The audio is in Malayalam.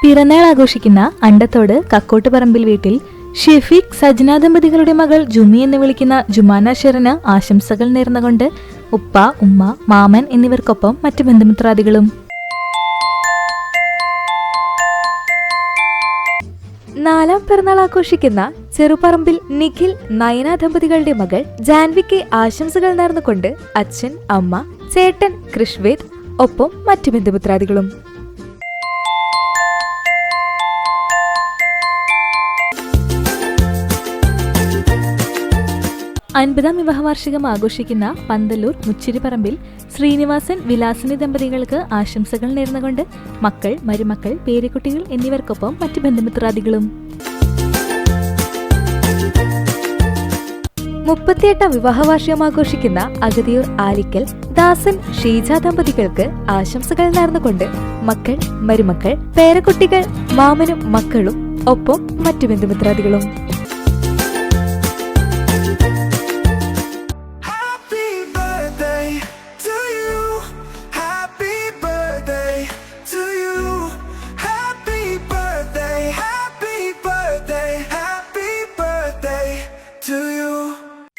പിറന്നാൾ ആഘോഷിക്കുന്ന അണ്ടത്തോട് കക്കോട്ടുപറമ്പിൽ വീട്ടിൽ ഷെഫീഖ് സജ്ന ദമ്പതികളുടെ മകൾ ജുമി എന്ന് വിളിക്കുന്ന ജുമാന ഷെറിന് ആശംസകൾ നേർന്നുകൊണ്ട് ഉപ്പ, ഉമ്മ, മാമൻ എന്നിവർക്കൊപ്പം മറ്റു ബന്ധുമിത്രാദികളും. നാലാം പിറന്നാൾ ആഘോഷിക്കുന്ന ചെറുപറമ്പിൽ നിഖിൽ, നയന ദമ്പതികളുടെ മകൾ ജാൻവിക്ക് ആശംസകൾ നേർന്നുകൊണ്ട് അച്ഛൻ, അമ്മ, ചേട്ടൻ കൃഷ്വേദ് ഒപ്പം മറ്റു ബന്ധുമിത്രാദികളും. 50ാം വിവാഹവാർഷികം ആഘോഷിക്കുന്ന പന്തല്ലൂർ മുച്ചിരിപ്പറമ്പിൽ ശ്രീനിവാസൻ, വിലാസിനി ദമ്പതികൾക്ക് ആശംസകൾ നേർന്നുകൊണ്ട് മക്കൾ, മരുമക്കൾ, പേരക്കുട്ടികൾ എന്നിവർക്കൊപ്പം മറ്റു ബന്ധുമിത്രാദികളും. 38ാം വിവാഹവാർഷികം ആഘോഷിക്കുന്ന അഗതിയൂർ ആലിക്കൽ ദാസൻ, ഷീജ ദമ്പതികൾക്ക് ആശംസകൾ നേർന്നുകൊണ്ട് മക്കൾ, മരുമക്കൾ, പേരക്കുട്ടികൾ, മാമനും മക്കളും ഒപ്പം മറ്റു ബന്ധുമിത്രാദികളും.